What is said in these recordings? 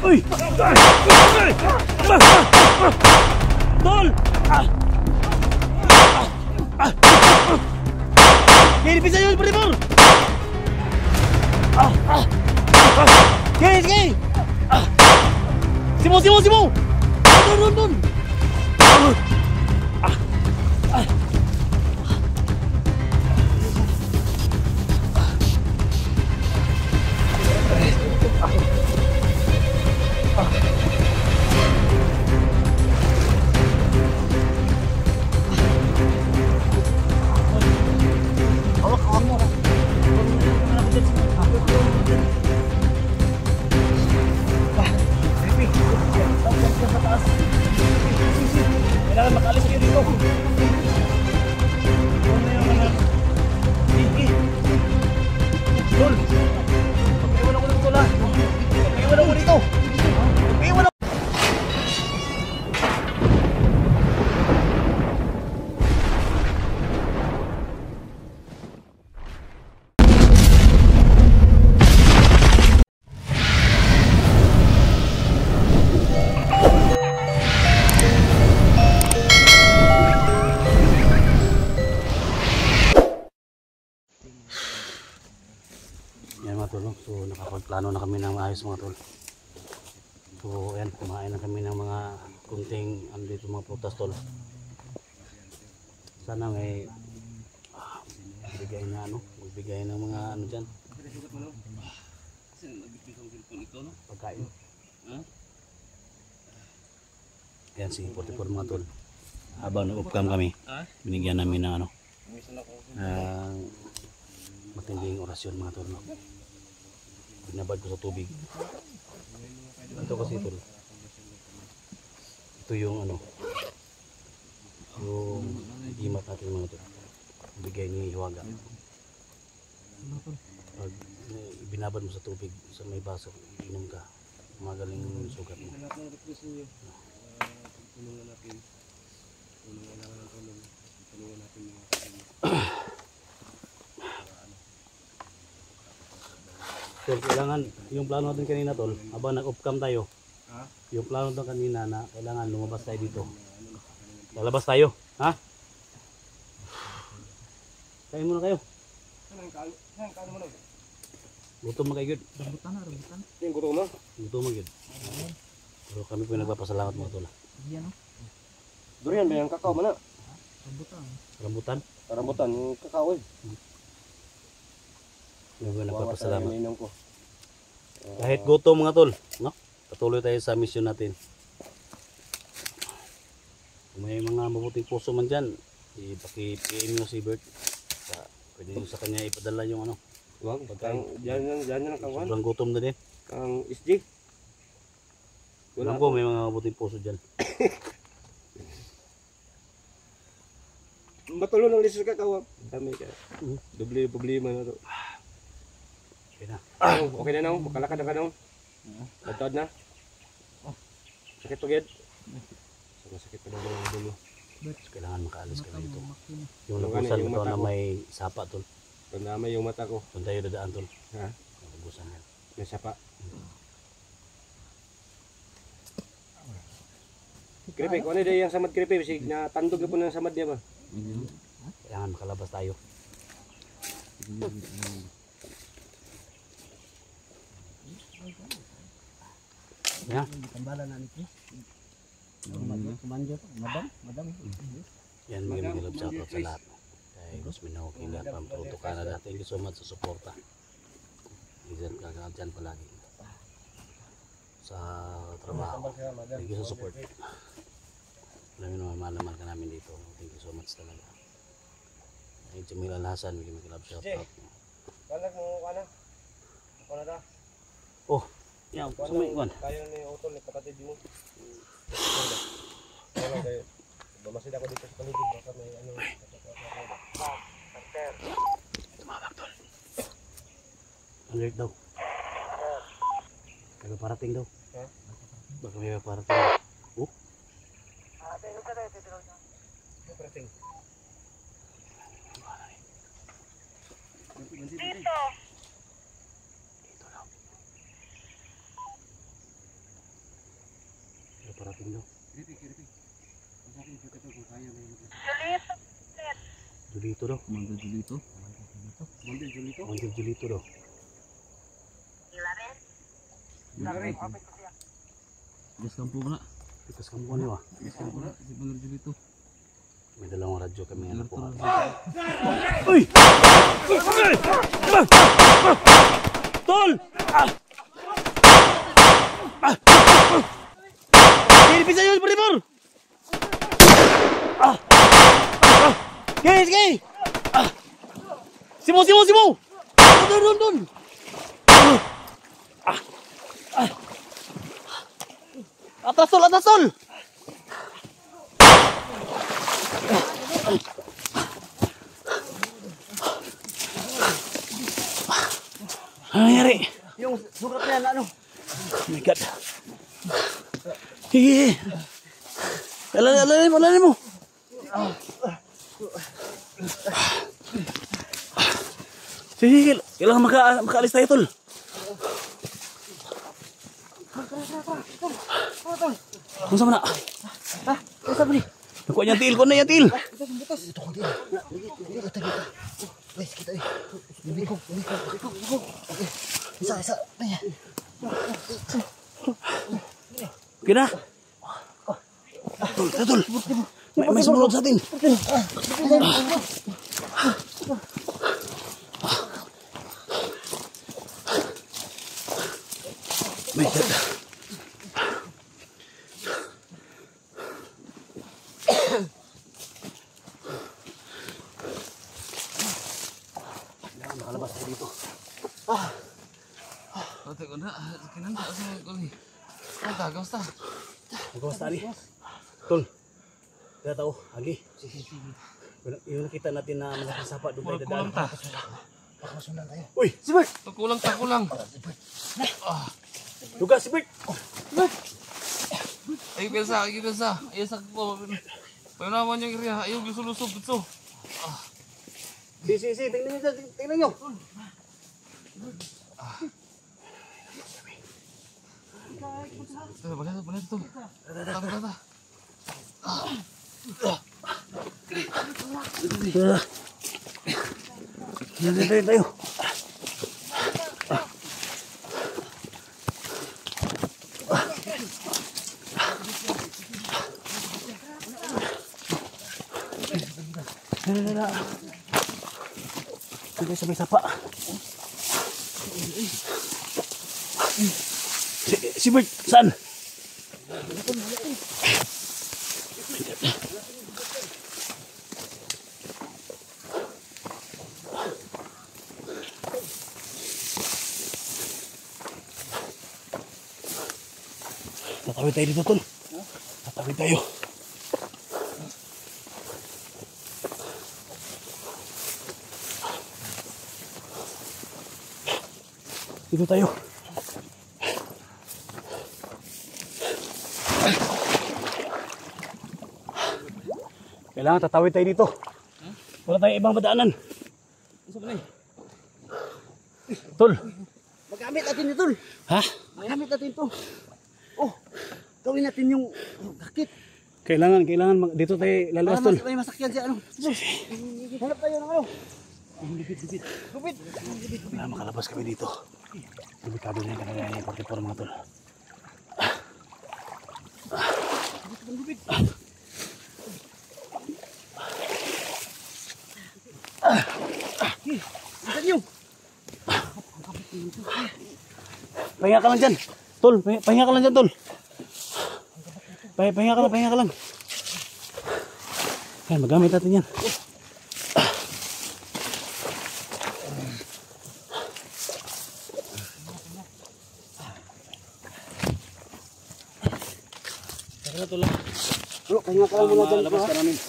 Uy! Tol! Kaya bisa yun, Primor! Kaya, kaya! Simo! Doon! Kailangan makalis kayo dito. Tol! Pag-iwan ako ng tula. Pag-iwan ako dito. Pag-iwan ako. Yan mga tol, so nakapagplano na kami ng ayos mga tol. So ayan, kumain na kami ng mga kunting ano dito mga prutas tol. Sana may bigay na ano, magbigay ng mga ano dyan. Pagkain. Yan si 44 mga tol. Habang nag-upcam kami, binigyan namin ng ano, matinding orasyon mga tol. Binabad ko sa tubig. Ito kasi tol, ito yung ano, yung himat natin mga tol, bigay ni Hiwaga. Pag binabad mo sa tubig sa may baso, inom ka, magaling yung sugat mo. Tol, kailangan yung plano natin kanina tol, habang nag-upcam tayo, yung plano natin kanina na kailangan lumabas tayo dito. Lalabas tayo, ha? Kain muna kayo. Gutom mo kayo, rambutan. Yung gutom mo? Gutom mo yun. Pero kami po nagpapasalamat mga tol. Durian ba yung kakao mana? Rambutan? Rambutan, yung kakao eh. Kami po nagpapasalamat. Kahit gutom mga tol, no? Patuloy tayo sa mission natin. Kung may mga mabuting puso man dyan, ipaki-PM nyo si Bert. Pwede nyo sa kanya ipadala yung ano. Wag, dyan ang kawan. Sobrang gutom na din. Ang SG. Alam ko may mga mabuting puso dyan. Matulo ng lisos kakao. Dami ka. Doble problema na to. Okay na. Okay na naman, makalakad na ka naman. Matod na. Sakit to ged. Sakit pa na mga dulo. Kailangan makaalis ka na dito. Yung lagusan ko na may sapa tol. Tandamay yung mata ko. Kung tayo dadaan tol. Ha? Lagusan yan. May sapa. Kripe, kung ano yung samad kripe, bisig na tandog na po ng samad niya ba? Kailangan makalabas tayo. Ya. Tambala na nito. Kumanjo, madam. Yan, magandang love shoutout sa lahat. Kay Gusmin Hawking at from Toronto, Canada. Thank you so much sa suporta. Diyan kagandyan palagi. Sa trabaho. Thank you sa support. Alam nyo naman, malaman ka namin dito. Thank you so much talaga. Ay, Jamila Hasan, magandang love shoutout. Balag mo, ano? Ako na da. Oh, yan, sumay, Iwan. Kaya ni Otol, ni kapatid mo. Wala kayo. Bamasid ako dito sa paligid. Baka may ano. Tumawag tol. Alert daw. May parating daw. Baka may parating daw. Oh? May parating. Dito. Dito daw. Julito daw. Manggil dito. Manggil Julito daw. Gas kampo na. Tikas kamu ni wah. Gas kampo na. Si manggil dito. May dalawang radyo kami na po. Uy! Tol! Pinipisa yun, Pernipor! Sige! Simo! Doon! Atas tol! Ano nangyari? Yung sugat niya ano? Oh my God. Sige. Alanin mo. Sige, kailangan makaalis tayo, tol. Kung saan mo na? Kung saan mo ni? Nakuha niya til, kung na yan til. Ito ko din. Guys, kita eh. Lumikog. Okay. Isa. Ayan. Okay na. Tol. May sumunod sa atin. My God. Makalabas tayo dito. Ate ko na. Kinanda sa kuli. Kamusta? Magawas tali. Tol. Kaya tao, Agi. Yung nakita natin na malaking sapa doon tayo dadaan. Kulang ta. Masunan tayo. Uy, si Bert! Kulang. Duga si Bert! Ay, pensa. Ayos ako. Paano naman yung iriya? Ayaw, luso-luso. Si, tingnan nyo. Balik to. Tata. Tayo. Tayo sa may sapa. Si Bert, saan? Tatawid tayo dito, tol. Tatawid tayo. Dito tayo. Kailangan tatawid tayo dito. Wala tayong ibang madaanan. Tol. Magamit natin ito. Ha? Magamit natin ito. Oh, gawin natin yung gakit. Kailangan dito tayo lalabas, tol. May masakyan siya ano. Hanap tayo ng ano. Lupit. Wala makalabas kami dito. Delikado na yung kanagayan yung 44 mga tol. Isan nyo. Pahinga ka lang dyan. Tol, pahinga ka lang dyan, tol. Pahinga ka lang. Ayan, magamit natin yan. Tara, tol. Pahinga ka lang muna dyan. Labas ka namin.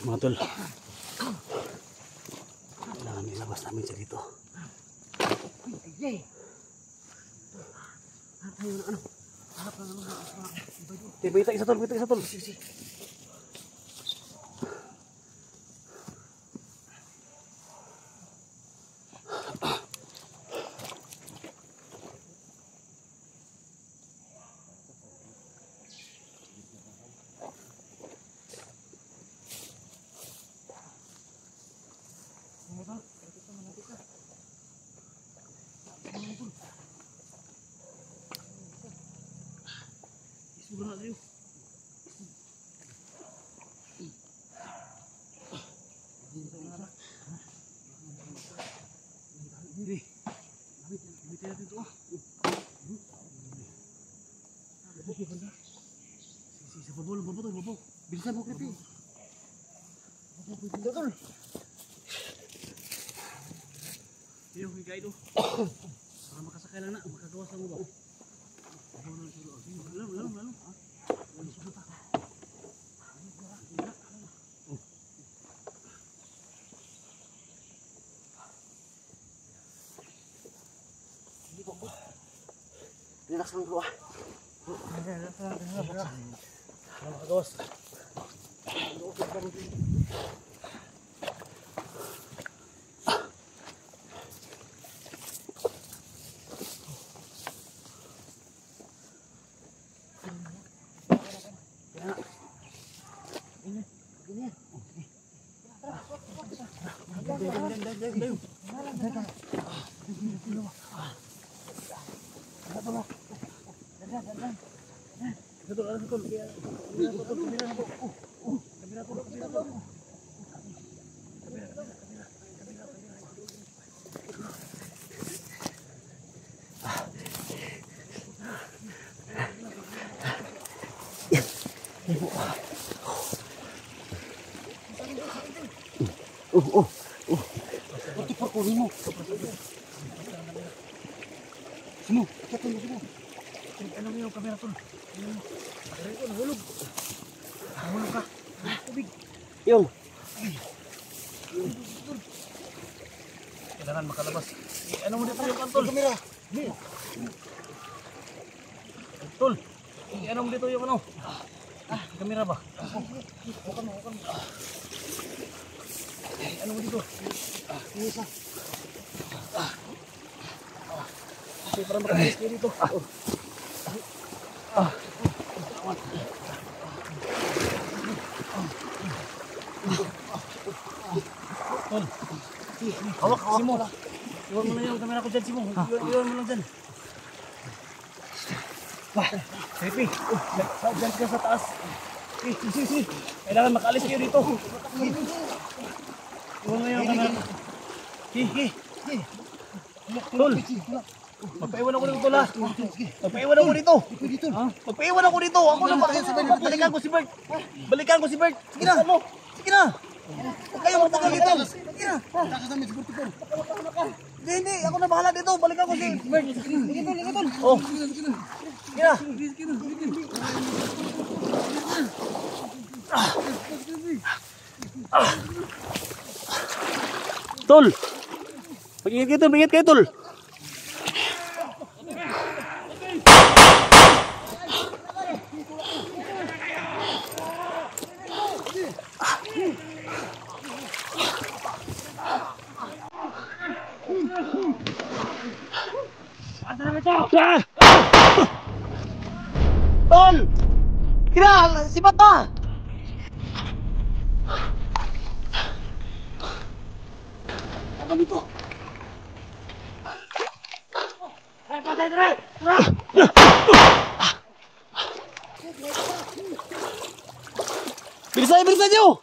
Mga tol, kailangan ilabas namin siya dito. Yay! Hanap tayo ng ano. Bita isa tol. Sobrang layo. Hindi. Bitin natin ito. Sa babaw, babaw. Bilisan mo, Creepy. Babaw. Iyo, higay ito. Para makasakay lang na, makagawas lang mo ba? Lalo. Relax lang bro. Relax lang. Makagawas. Pati parkurin mo. Sino? Sino? Ano mo yung kamera to? Kamera ko, nahulog. Nahulog ka. Tubig. Yung. Kailangan makalabas. Ano mo dito yung kantol? Kamera. Tol. Ano mo dito yung ano? Kamera ba? Hukan mo. Ano mo dito? Isa. Kasi para makalis kayo dito. Tol. Hawak mo. Iwan mo na yung kamera ko dyan, Simo. Iwan mo lang dyan. Creepy. Dyan ka sa taas. Si. Kailangan makaalis kayo dito. Iwan mo yung kamera. Tol. Magpaiwan ako dito, Tol. Magpaiwan ako dito. Magpaiwan ako dito. Ako na balikan ko si Bert. Balikan ko si Bert. Sige na. Sige na. Huwag kayo magtagal dito. Sige na. Hindi. Ako na bahala dito. Balikan ko si Bert. Sige, Tol. Oh. Sige na. Tol. Mag-ingat kayo, Tol. Tol! Kira! Sipat na! Ano dito? Bilisan nyo!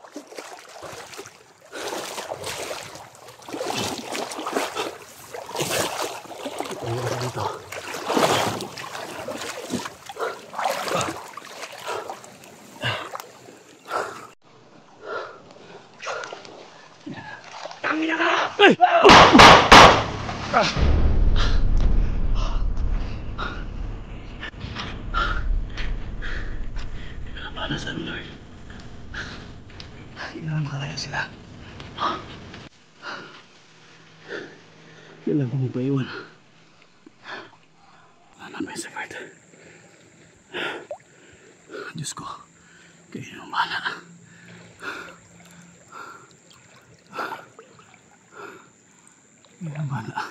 Nasaan, Lord? Kailangan makalaya sila. Kailangan ko magpaiwan. Wala na ba yung sakit? Diyos ko, kayo yung bahala. Kayo yung bahala.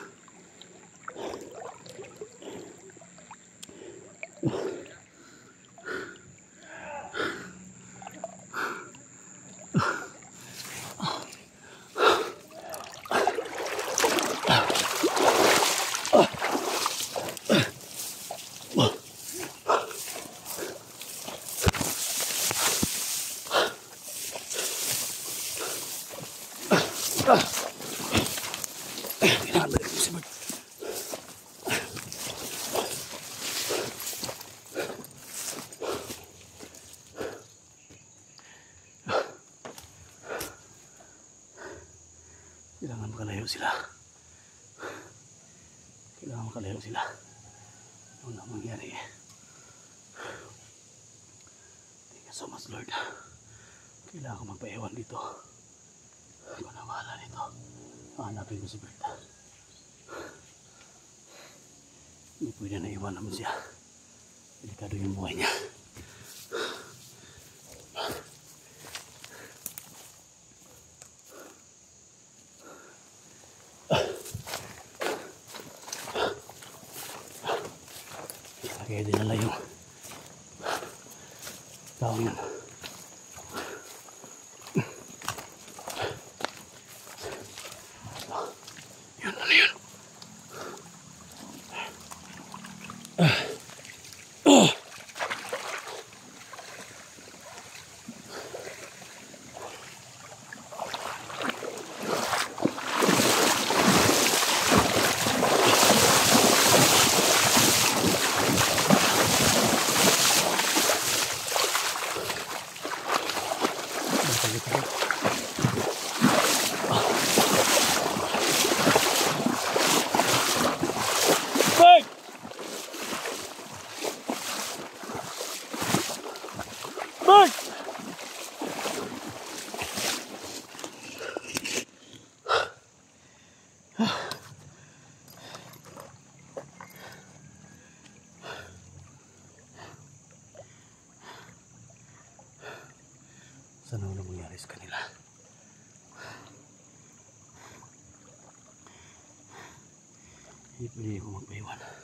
Kailangan makalayo sila. Kailangan makalayo sila. Ano na mangyari? Thank you so much, Lord. Kailangan ko magpaiwan dito. Ako na bahala dito. Hanapin ko si Berta. Hindi pwede na iwan naman siya. Delikado yung buhay niya. Kaya dinala yung taong yun. Yun, ano yun? Big! Big! Sana wala mangyari sa kanila. Hindi pwede ako magpaiwan.